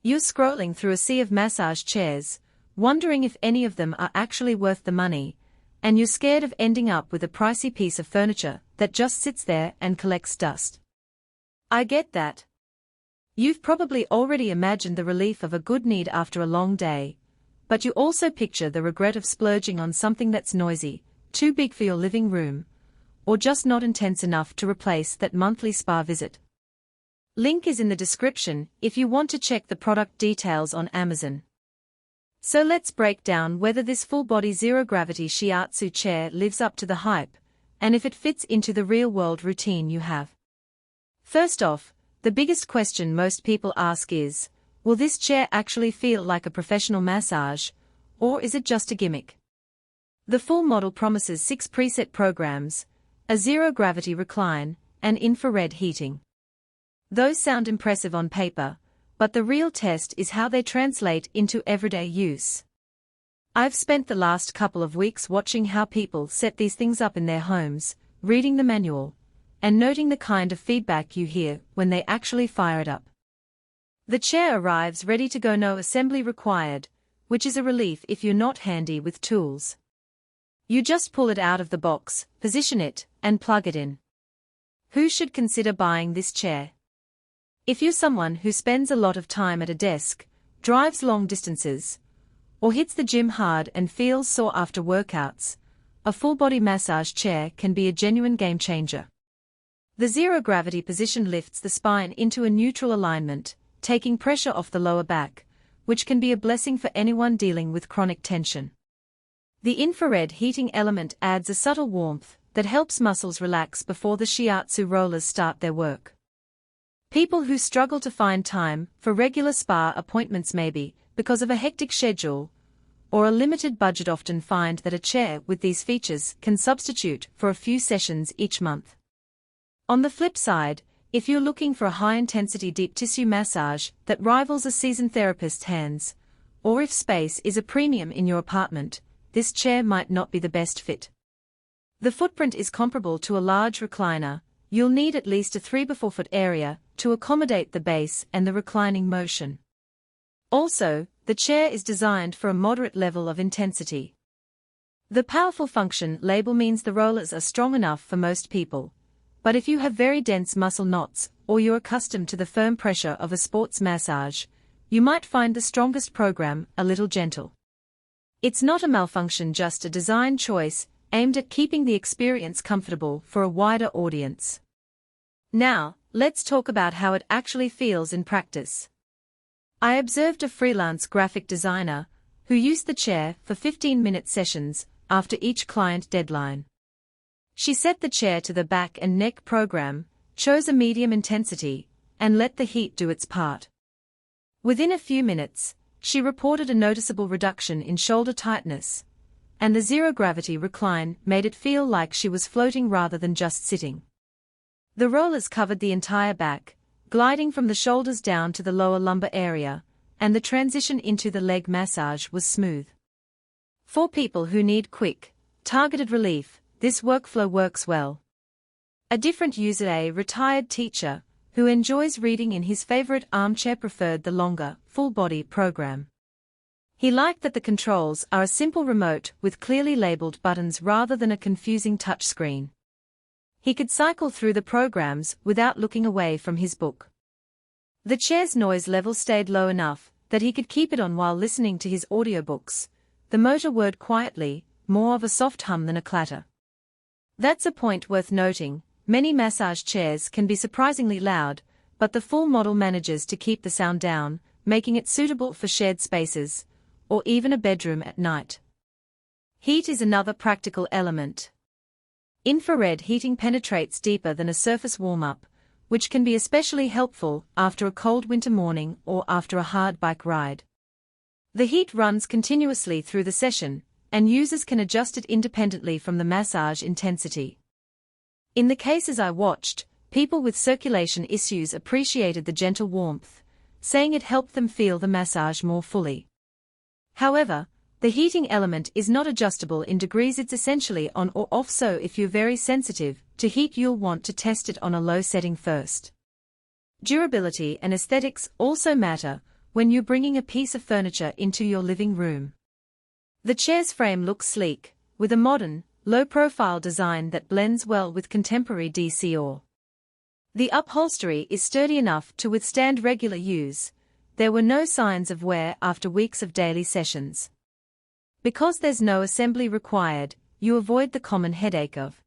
You're scrolling through a sea of massage chairs, wondering if any of them are actually worth the money, and you're scared of ending up with a pricey piece of furniture that just sits there and collects dust. I get that. You've probably already imagined the relief of a good need after a long day, but you also picture the regret of splurging on something that's noisy, too big for your living room, or just not intense enough to replace that monthly spa visit. Link is in the description if you want to check the product details on Amazon. So let's break down whether this full-body zero-gravity Shiatsu chair lives up to the hype, and if it fits into the real-world routine you have. First off, the biggest question most people ask is, will this chair actually feel like a professional massage, or is it just a gimmick? The full model promises 6 preset programs, a zero-gravity recline, and infrared heating. Those sound impressive on paper, but the real test is how they translate into everyday use. I've spent the last couple of weeks watching how people set these things up in their homes, reading the manual, and noting the kind of feedback you hear when they actually fire it up. The chair arrives ready to go, no assembly required, which is a relief if you're not handy with tools. You just pull it out of the box, position it, and plug it in. Who should consider buying this chair? If you're someone who spends a lot of time at a desk, drives long distances, or hits the gym hard and feels sore after workouts, a full-body massage chair can be a genuine game-changer. The zero-gravity position lifts the spine into a neutral alignment, taking pressure off the lower back, which can be a blessing for anyone dealing with chronic tension. The infrared heating element adds a subtle warmth that helps muscles relax before the Shiatsu rollers start their work. People who struggle to find time for regular spa appointments, maybe because of a hectic schedule or a limited budget, often find that a chair with these features can substitute for a few sessions each month. On the flip side, if you're looking for a high-intensity deep tissue massage that rivals a seasoned therapist's hands, or if space is a premium in your apartment, this chair might not be the best fit. The footprint is comparable to a large recliner. You'll need at least a 3x4 foot area to accommodate the base and the reclining motion. Also, the chair is designed for a moderate level of intensity. The powerful function label means the rollers are strong enough for most people, but if you have very dense muscle knots or you're accustomed to the firm pressure of a sports massage, you might find the strongest program a little gentle. It's not a malfunction, just a design choice aimed at keeping the experience comfortable for a wider audience. Now, let's talk about how it actually feels in practice. I observed a freelance graphic designer who used the chair for 15-minute sessions after each client deadline. She set the chair to the back and neck program, chose a medium intensity, and let the heat do its part. Within a few minutes, she reported a noticeable reduction in shoulder tightness, and the zero-gravity recline made it feel like she was floating rather than just sitting. The rollers covered the entire back, gliding from the shoulders down to the lower lumbar area, and the transition into the leg massage was smooth. For people who need quick, targeted relief, this workflow works well. A different user, a retired teacher, who enjoys reading in his favorite armchair, preferred the longer, full-body program. He liked that the controls are a simple remote with clearly labeled buttons rather than a confusing touchscreen. He could cycle through the programs without looking away from his book. The chair's noise level stayed low enough that he could keep it on while listening to his audiobooks, the motor whirred quietly, more of a soft hum than a clatter. That's a point worth noting. Many massage chairs can be surprisingly loud, but the full model manages to keep the sound down, making it suitable for shared spaces, or even a bedroom at night. Heat is another practical element. Infrared heating penetrates deeper than a surface warm-up, which can be especially helpful after a cold winter morning or after a hard bike ride. The heat runs continuously through the session, and users can adjust it independently from the massage intensity. In the cases I watched, people with circulation issues appreciated the gentle warmth, saying it helped them feel the massage more fully. However, the heating element is not adjustable in degrees, it's essentially on or off, so if you're very sensitive to heat you'll want to test it on a low setting first. Durability and aesthetics also matter. when you're bringing a piece of furniture into your living room. The chair's frame looks sleek, with a modern, low-profile design that blends well with contemporary decor. The upholstery is sturdy enough to withstand regular use. There were no signs of wear after weeks of daily sessions. Because there's no assembly required, you avoid the common headache of